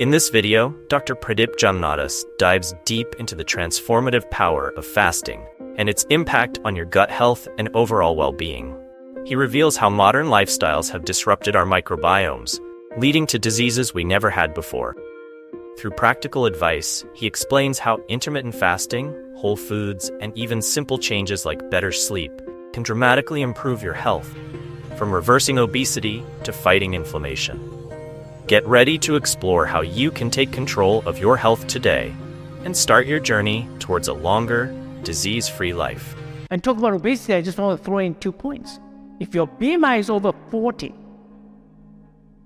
In this video, Dr. Pradip Jamnadas dives deep into the transformative power of fasting and its impact on your gut health and overall well-being. He reveals how modern lifestyles have disrupted our microbiomes, leading to diseases we never had before. Through practical advice, he explains how intermittent fasting, whole foods, and even simple changes like better sleep can dramatically improve your health, from reversing obesity to fighting inflammation. Get ready to explore how you can take control of your health today and start your journey towards a longer, disease-free life. And talk about obesity, I just want to throw in 2 points. If your BMI is over 40,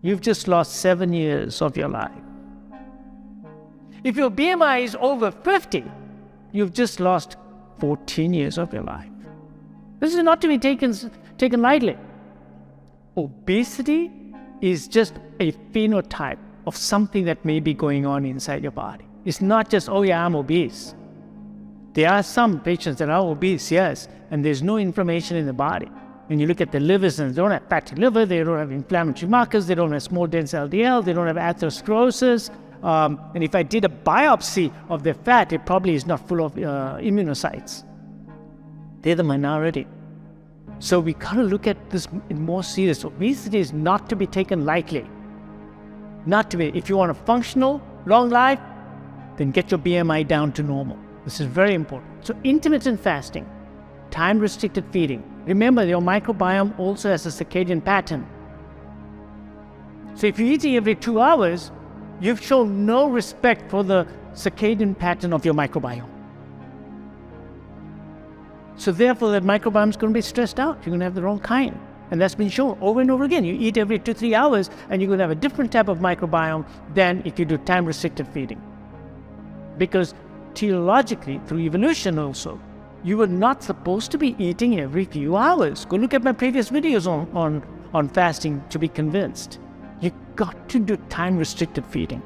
you've just lost 7 years of your life. If your BMI is over 50, you've just lost 14 years of your life. This is not to be taken lightly. Obesity is just a phenotype of something that may be going on inside your body. It's not just, oh yeah, I'm obese. There are some patients that are obese, yes, and there's no inflammation in the body. When you look at the livers, and they don't have fatty liver, they don't have inflammatory markers, they don't have small dense LDL, they don't have atherosclerosis. And if I did a biopsy of their fat, it probably is not full of immunocytes. They're the minority. So we got to look at this in more serious. Obesity is not to be taken lightly. Not to be. If you want a functional, long life, then get your BMI down to normal. This is very important. So intermittent fasting, time-restricted feeding. Remember, your microbiome also has a circadian pattern. So if you're eating every 2 hours, you've shown no respect for the circadian pattern of your microbiome. So therefore, that microbiome is going to be stressed out. You're going to have the wrong kind. And that's been shown over and over again. You eat every 2-3 hours, and you're going to have a different type of microbiome than if you do time-restricted feeding. Because teleologically, through evolution also, you were not supposed to be eating every few hours. Go look at my previous videos on fasting to be convinced. You got to do time-restricted feeding.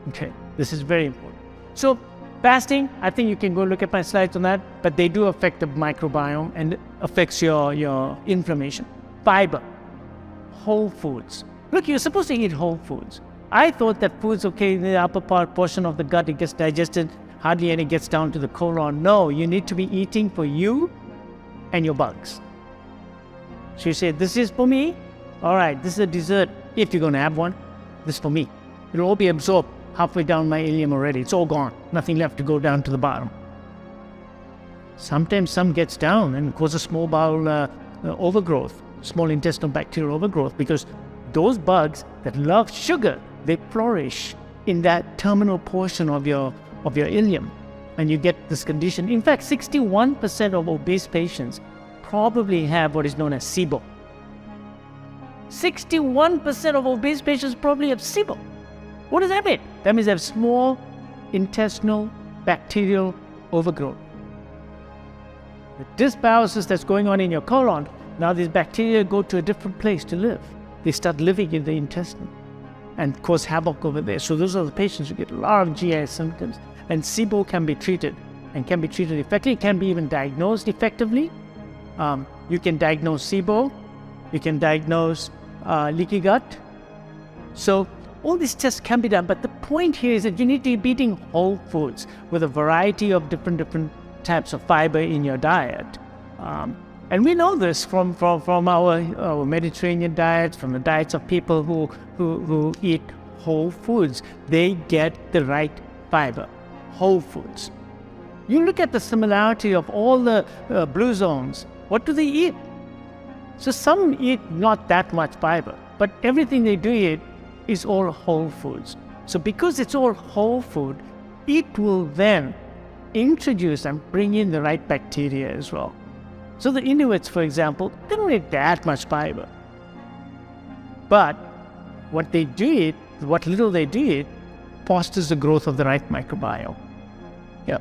Okay, this is very important. So fasting, I think you can go look at my slides on that, but they do affect the microbiome and it affects your inflammation. Fiber, whole foods. Look, you're supposed to eat whole foods. I thought that food's okay in the upper portion of the gut, it gets digested, hardly any gets down to the colon. No, you need to be eating for you and your bugs. So you say, this is for me. All right, this is a dessert. If you're going to have one, this is for me. It'll all be absorbed halfway down my ileum already. It's all gone. Nothing left to go down to the bottom. Sometimes some gets down and causes small bowel overgrowth, small intestinal bacterial overgrowth, because those bugs that love sugar, they flourish in that terminal portion of your ileum, and you get this condition. In fact, 61% of obese patients probably have what is known as SIBO. 61% of obese patients probably have SIBO. What does that mean? That means they have small intestinal bacterial overgrowth. The dysbiosis that's going on in your colon, now these bacteria go to a different place to live. They start living in the intestine and cause havoc over there. So those are the patients who get a lot of GI symptoms. And SIBO can be treated and can be treated effectively. It can be even diagnosed effectively. You can diagnose SIBO. You can diagnose leaky gut. So all these tests can be done, but the point here is that you need to be eating whole foods with a variety of different types of fiber in your diet. And we know this from our Mediterranean diets, from the diets of people who eat whole foods. They get the right fiber, whole foods. You look at the similarity of all the blue zones. What do they eat? So some eat not that much fiber, but everything they do eat is all whole foods. So because it's all whole food, it will then introduce and bring in the right bacteria as well. So the Inuits, for example, they don't eat that much fiber. But what they do eat, what little they do eat, fosters the growth of the right microbiome. Yeah.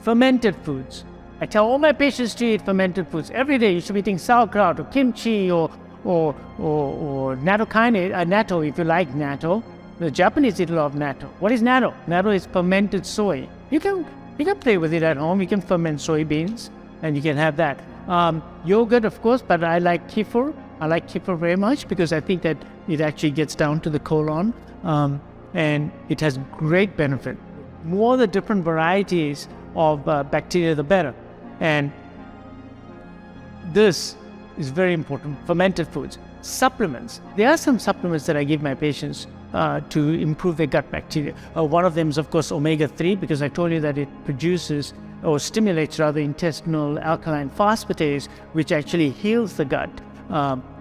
Fermented foods. I tell all my patients to eat fermented foods. Every day you should be eating sauerkraut or kimchi or natto, natto if you like natto. The Japanese eat a lot of natto. What is natto? Natto is fermented soy. You can play with it at home. You can ferment soybeans and you can have that. Yogurt, of course, but I like kefir. I like kefir very much because I think that it actually gets down to the colon. and it has great benefit. More the different varieties of bacteria, the better. And this is very important. Fermented foods. Supplements. There are some supplements that I give my patients to improve their gut bacteria. One of them is, of course, omega-3, because I told you that it produces or stimulates rather intestinal alkaline phosphatase, which actually heals the gut,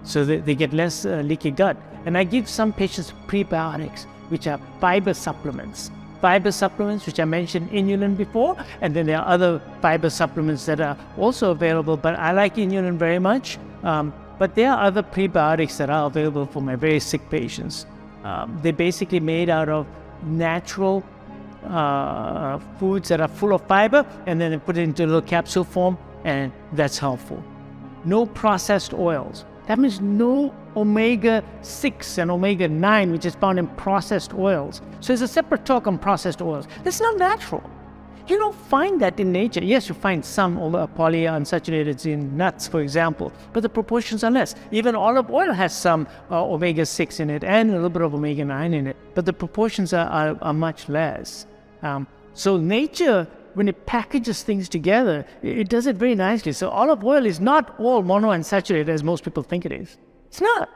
so that they get less leaky gut. And I give some patients prebiotics, which are fiber supplements. Fiber supplements, which I mentioned inulin before, and then there are other fiber supplements that are also available, but I like inulin very much. But there are other prebiotics that are available for my very sick patients. They're basically made out of natural foods that are full of fiber, and then they put it into a little capsule form, and that's helpful. No processed oils. That means no omega-6 and omega-9, which is found in processed oils. So there's a separate talk on processed oils. That's not natural. You don't find that in nature. Yes, you find some polyunsaturated in nuts, for example, but the proportions are less. Even olive oil has some omega-6 in it and a little bit of omega-9 in it, but the proportions are much less. So nature, when it packages things together, it does it very nicely. So olive oil is not all monounsaturated as most people think it is. It's not.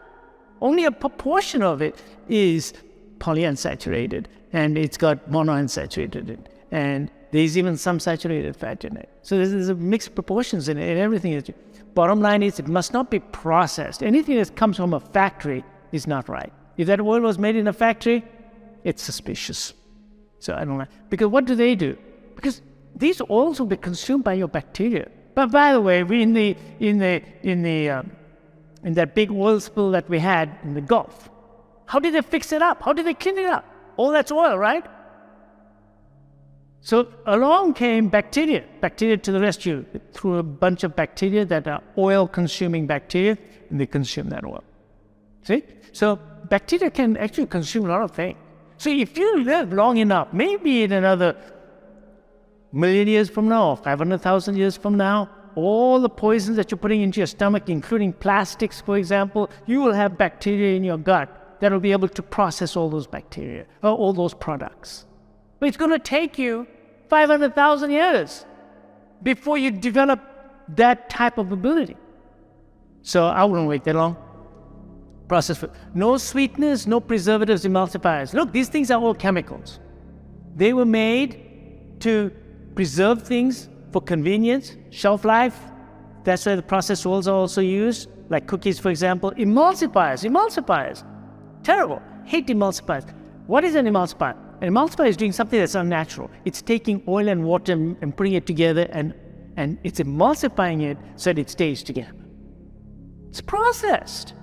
Only a proportion of it is polyunsaturated, and it's got monounsaturated in it. And there's even some saturated fat in it. So there's a mixed proportions in it, and everything is. Bottom line is, it must not be processed. Anything that comes from a factory is not right. If that oil was made in a factory, it's suspicious. So I don't like. Because what do? Because these oils will be consumed by your bacteria. But by the way, we in that big oil spill that we had in the Gulf, how did they fix it up? How did they clean it up? All that's oil, right? So along came bacteria to the rescue. It threw a bunch of bacteria that are oil-consuming bacteria, and they consume that oil. See? So bacteria can actually consume a lot of things. So if you live long enough, maybe in another 1,000,000 years from now, or 500,000 years from now, all the poisons that you're putting into your stomach, including plastics, for example, you will have bacteria in your gut that will be able to process all those bacteria, or all those products. But it's going to take you 500,000 years before you develop that type of ability. So I wouldn't wait that long. Processed food. No sweeteners, no preservatives, emulsifiers. Look, these things are all chemicals. They were made to preserve things for convenience, shelf life. That's why the processed oils are also used, like cookies, for example. Emulsifiers. Terrible. Hate emulsifiers. What is an emulsifier? An emulsifier is doing something that's unnatural. It's taking oil and water and putting it together, and it's emulsifying it so that it stays together. It's processed.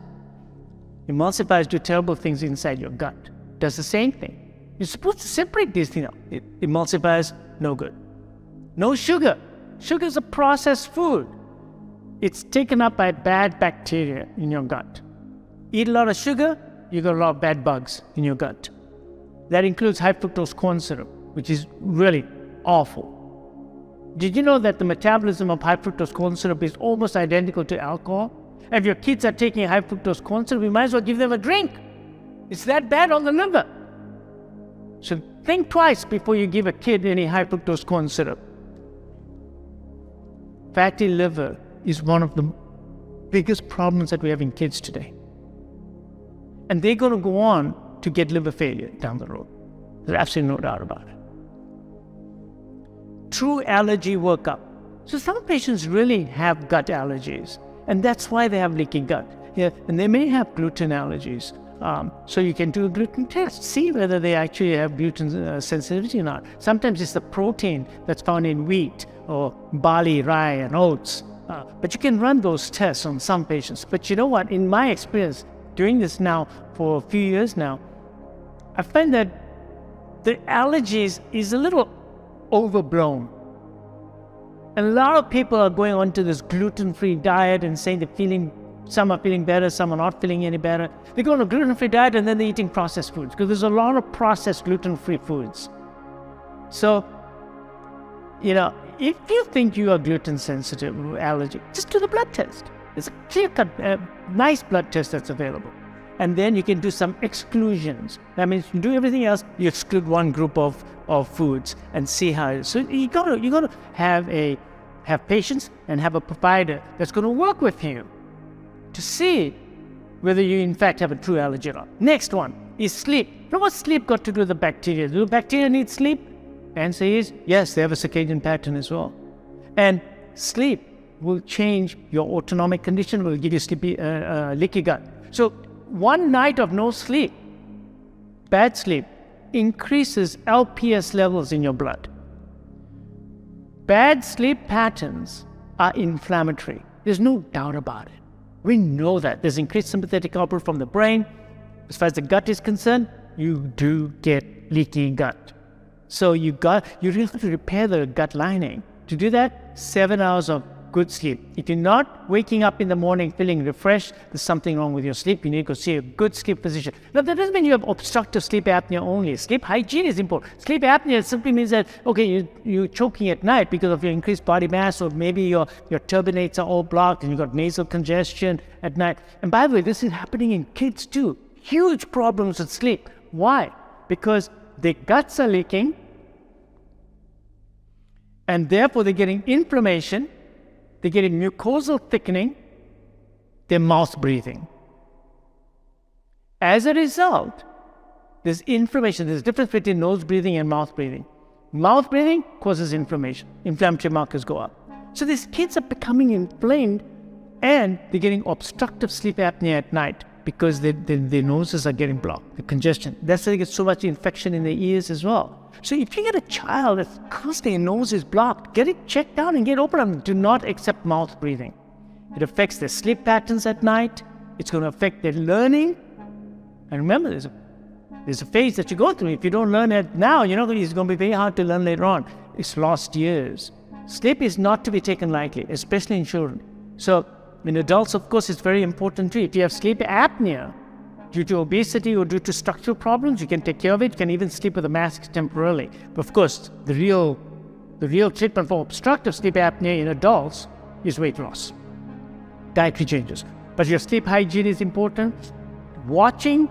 Emulsifiers do terrible things inside your gut. Does the same thing. You're supposed to separate these things out. Emulsifiers, no good. No sugar. Sugar is a processed food. It's taken up by bad bacteria in your gut. Eat a lot of sugar, you got a lot of bad bugs in your gut. That includes high fructose corn syrup, which is really awful. Did you know that the metabolism of high fructose corn syrup is almost identical to alcohol? If your kids are taking high fructose corn syrup, you might as well give them a drink. It's that bad on the liver. So think twice before you give a kid any high fructose corn syrup. Fatty liver is one of the biggest problems that we have in kids today. And they're going to go on to get liver failure down the road. There's absolutely no doubt about it. True allergy workup. So some patients really have gut allergies, and that's why they have leaky gut. Yeah, and they may have gluten allergies. So you can do a gluten test, see whether they actually have gluten sensitivity or not. Sometimes it's the protein that's found in wheat or barley, rye, and oats. But you can run those tests on some patients. But you know what? In my experience, doing this now for a few years now, I find that the allergies is a little overblown. And a lot of people are going on to this gluten-free diet and saying some are feeling better, some are not feeling any better. They go on a gluten-free diet and then they're eating processed foods, because there's a lot of processed gluten-free foods. So, if you think you are gluten sensitive or allergic, just do the blood test. It's a clear-cut, nice blood test that's available. and then you can do some exclusions. That means you do everything else, you exclude one group of foods and see how it is. So you gotta have patience and have a provider that's going to work with you to see whether you in fact have a true allergy or not. Next one is sleep. Now, what's sleep got to do with the bacteria? Do bacteria need sleep? Answer is yes, they have a circadian pattern as well. And sleep will change your autonomic condition, will give you sleepy, leaky gut. So one night of no sleep, bad sleep, increases LPS levels in your blood. Bad sleep patterns are inflammatory. There's no doubt about it. We know that. There's increased sympathetic output from the brain. As far as the gut is concerned, you do get leaky gut. So you really have to repair the gut lining. To do that, 7 hours of good sleep. If you're not waking up in the morning feeling refreshed, there's something wrong with your sleep. You need to go see a good sleep physician. Now, that doesn't mean you have obstructive sleep apnea only. Sleep hygiene is important. Sleep apnea simply means that, okay, you're choking at night because of your increased body mass, or maybe your turbinates are all blocked and you've got nasal congestion at night. And by the way, this is happening in kids too. Huge problems with sleep. Why? Because their guts are leaking, and therefore they're getting inflammation, they're getting mucosal thickening, they're mouth breathing. As a result, there's inflammation. There's a difference between nose breathing and mouth breathing. Mouth breathing causes inflammation. Inflammatory markers go up. So these kids are becoming inflamed, and they're getting obstructive sleep apnea at night because their noses are getting blocked, the congestion. That's why they get so much infection in their ears as well. So if you get a child that's constantly nose is blocked, get it checked out and get open. Do not accept mouth breathing. It affects their sleep patterns at night. It's going to affect their learning. And remember, there's a phase that you go through. If you don't learn it now, it's going to be very hard to learn later on. It's lost years. Sleep is not to be taken lightly, especially in children. So in adults, of course, it's very important too. If you have sleep apnea due to obesity or due to structural problems, you can take care of it. You can even sleep with a mask temporarily. But of course, the real treatment for obstructive sleep apnea in adults is weight loss, dietary changes. But your sleep hygiene is important. Watching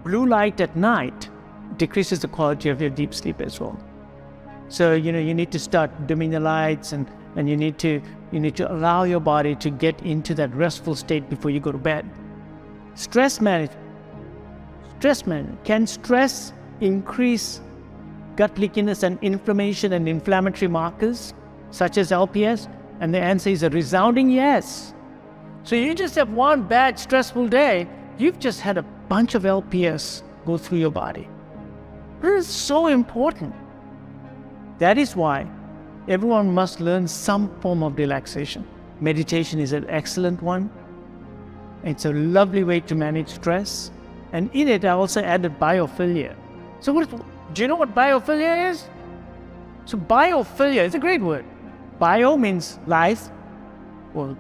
blue light at night decreases the quality of your deep sleep as well. So you need to start dimming the lights, and you need to allow your body to get into that restful state before you go to bed. Stress management. Can stress increase gut leakiness and inflammation and inflammatory markers such as LPS? And the answer is a resounding yes. So you just have one bad stressful day, you've just had a bunch of LPS go through your body. It is so important. That is why everyone must learn some form of relaxation. Meditation is an excellent one. It's a lovely way to manage stress. And in it, I also added biophilia. So do you know what biophilia is? So biophilia is a great word. Bio means life, or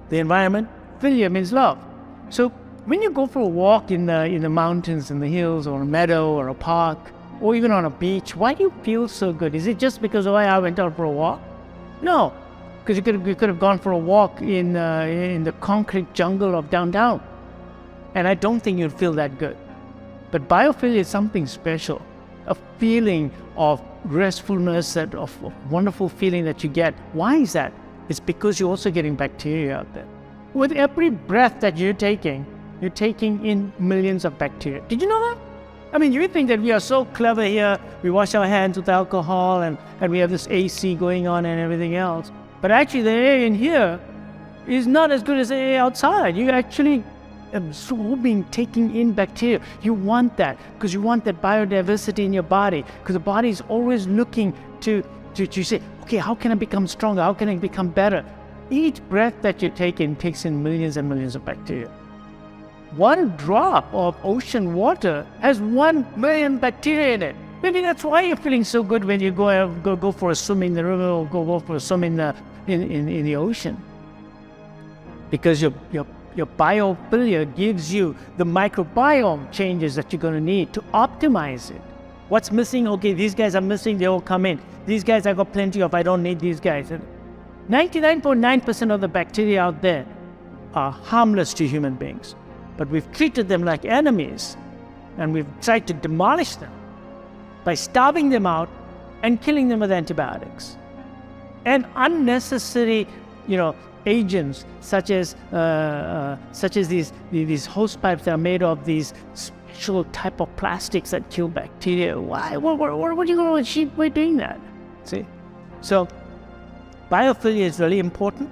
the environment. Philia means love. So when you go for a walk in the mountains, in the hills, or a meadow, or a park, or even on a beach, why do you feel so good? Is it just because, I went out for a walk? No, because you could have gone for a walk in the concrete jungle of downtown, and I don't think you'd feel that good. But biophilia is something special, a feeling of restfulness, of wonderful feeling that you get. Why is that? It's because you're also getting bacteria out there. With every breath that you're taking in millions of bacteria. Did you know that? I mean, you think that we are so clever here, we wash our hands with alcohol and we have this AC going on and everything else. But actually the air in here is not as good as the air outside. You actually absorbing, taking in bacteria. You want that because you want that biodiversity in your body, because the body is always looking to say, okay, how can I become stronger? How can I become better? Each breath that you take in takes in millions and millions of bacteria. One drop of ocean water has 1 million bacteria in it. Maybe that's why you're feeling so good when you go for a swim in the river, or go for a swim in the ocean. Because your biophilia gives you the microbiome changes that you're going to need to optimize it. What's missing? Okay, these guys are missing, they all come in. These guys I got plenty of, I don't need these guys. 99.9% of the bacteria out there are harmless to human beings. but we've treated them like enemies, and we've tried to demolish them by starving them out and killing them with antibiotics. And unnecessary, agents such as these hose pipes that are made of these special type of plastics that kill bacteria. Why? What are you going to achieve by doing that? See? So biophilia is really important.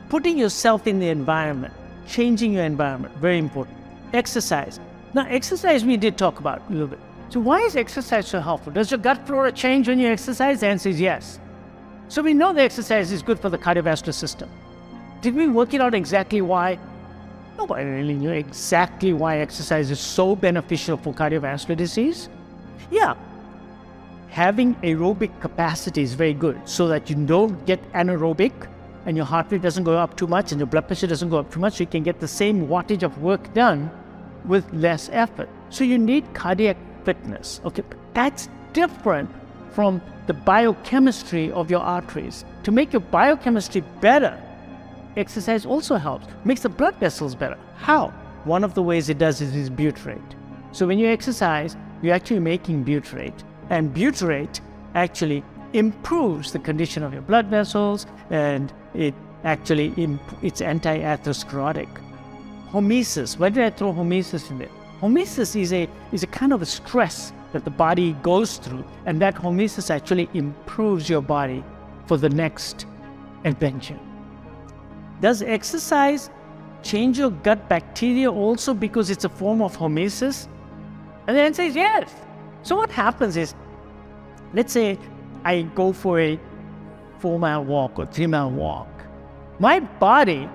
Putting yourself in the environment, changing your environment, very important. Exercise. Now, exercise we did talk about a little bit. So why is exercise so helpful? Does your gut flora change when you exercise? The answer is yes. So we know the exercise is good for the cardiovascular system. Did we work it out exactly why? Nobody really knew exactly why exercise is so beneficial for cardiovascular disease. Yeah, having aerobic capacity is very good so that you don't get anaerobic and your heart rate doesn't go up too much and your blood pressure doesn't go up too much, so you can get the same wattage of work done with less effort. So you need cardiac fitness. Okay, that's different from the biochemistry of your arteries. To make your biochemistry better, exercise also helps, makes the blood vessels better. How? One of the ways it does is butyrate. So when you exercise, you're actually making butyrate, and butyrate actually improves the condition of your blood vessels, and it's anti-atherosclerotic. Hormesis. Why did I throw hormesis in there? Hormesis is a kind of a stress that the body goes through, and that hormesis actually improves your body for the next adventure. Does exercise change your gut bacteria also because it's a form of hormesis? And the answer is yes. So what happens is, let's say I go for a 4-mile walk or 3-mile walk. My body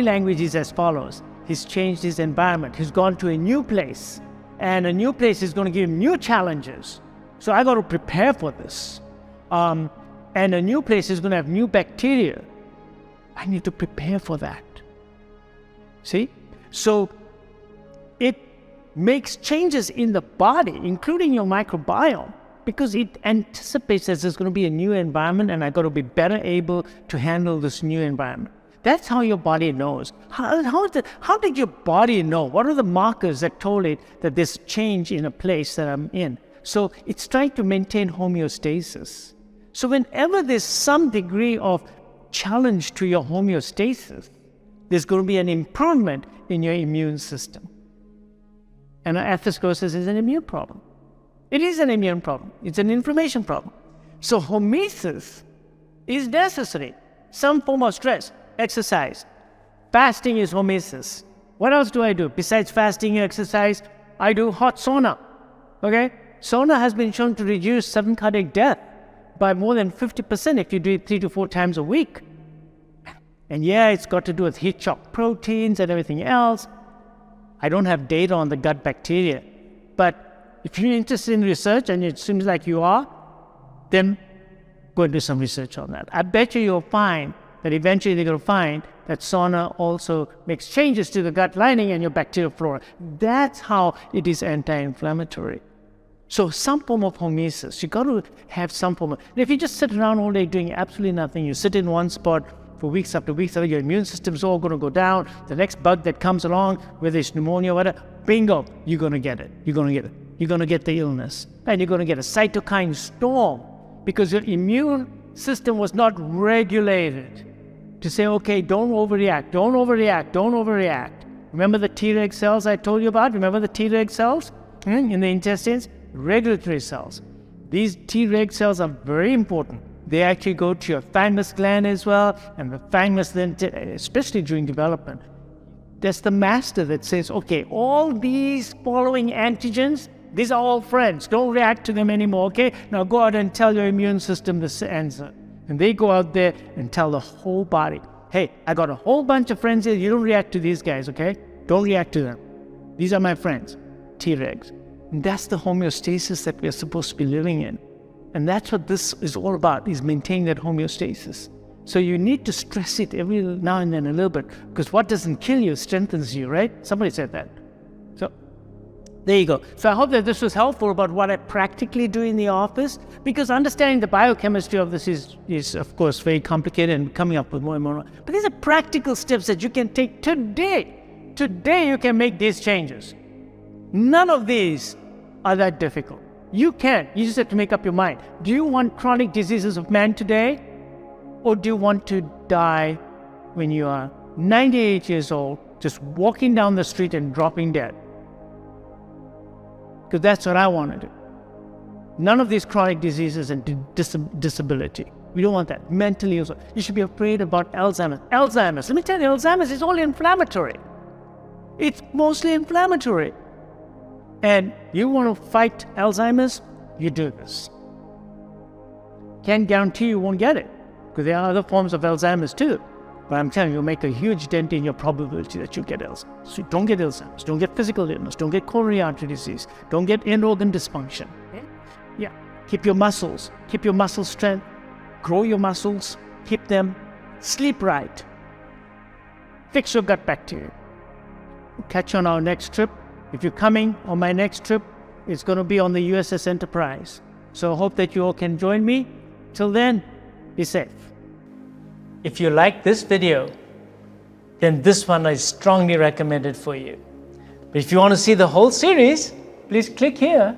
language is as follows. He's changed his environment. He's gone to a new place. And a new place is going to give him new challenges. So I got to prepare for this. And a new place is going to have new bacteria. I need to prepare for that. See? So it makes changes in the body, including your microbiome, because it anticipates that there's going to be a new environment and I got to be better able to handle this new environment. That's how your body knows. How did your body know? What are the markers that told it that there's change in a place that I'm in? So it's trying to maintain homeostasis. So whenever there's some degree of challenge to your homeostasis, there's going to be an improvement in your immune system. And atherosclerosis is an immune problem. It is an immune problem. It's an inflammation problem. So hormesis is necessary. Some form of stress. Exercise. Fasting is hormesis. What else do I do? Besides fasting and exercise, I do hot sauna. Okay? Sauna has been shown to reduce sudden cardiac death by more than 50% if you do it 3 to 4 times a week. And yeah, it's got to do with heat shock proteins and everything else. I don't have data on the gut bacteria. But if you're interested in research, and it seems like you are, then go and do some research on that. I bet you'll find that eventually they're going to find that sauna also makes changes to the gut lining and your bacterial flora. That's how it is anti-inflammatory. So some form of hormesis. You got to have some form of... And if you just sit around all day doing absolutely nothing, you sit in one spot for weeks after weeks, your immune system's all going to go down. The next bug that comes along, whether it's pneumonia or whatever, bingo, you're going to get it. You're going to get it. You're going to get the illness. And you're going to get a cytokine storm because your immune system was not regulated to say, okay, don't overreact, don't overreact, don't overreact. Remember the Treg cells I told you about? Remember the Treg cells in the intestines? Regulatory cells. These Treg cells are very important. They actually go to your thymus gland as well, and the thymus then, especially during development, that's the master that says, okay, all these following antigens, these are all friends. Don't react to them anymore, okay? Now go out and tell your immune system this answer. And they go out there and tell the whole body, hey, I got a whole bunch of friends here. You don't react to these guys, okay? Don't react to them. These are my friends, Tregs. And that's the homeostasis that we're supposed to be living in. And that's what this is all about, is maintaining that homeostasis. So you need to stress it every now and then a little bit, because what doesn't kill you strengthens you, right? Somebody said that. So There you go. So I hope that this was helpful about what I practically do in the office, because understanding the biochemistry of this is of course very complicated and coming up with more and more. But these are practical steps that you can take today. Today you can make these changes. None of these are that difficult. You can. You just have to make up your mind. Do you want chronic diseases of man today? Or do you want to die when you are 98 years old, just walking down the street and dropping dead? Because that's what I want to do. None of these chronic diseases and disability. We don't want that. Mentally also. You should be afraid about Alzheimer's. Alzheimer's, let me tell you, Alzheimer's is all inflammatory. It's mostly inflammatory. And you want to fight Alzheimer's, you do this. Can't guarantee you won't get it, because there are other forms of Alzheimer's too. But I'm telling you, you'll make a huge dent in your probability that you'll get Alzheimer's. So don't get Alzheimer's, don't get physical illness, don't get coronary artery disease, don't get end organ dysfunction. Yeah, keep your muscles strength, grow your muscles, keep them, sleep right, fix your gut bacteria. We'll catch you on our next trip. If you're coming on my next trip, it's going to be on the USS Enterprise. So I hope that you all can join me. Till then, be safe. If you like this video, then this one is strongly recommended for you. But if you want to see the whole series, please click here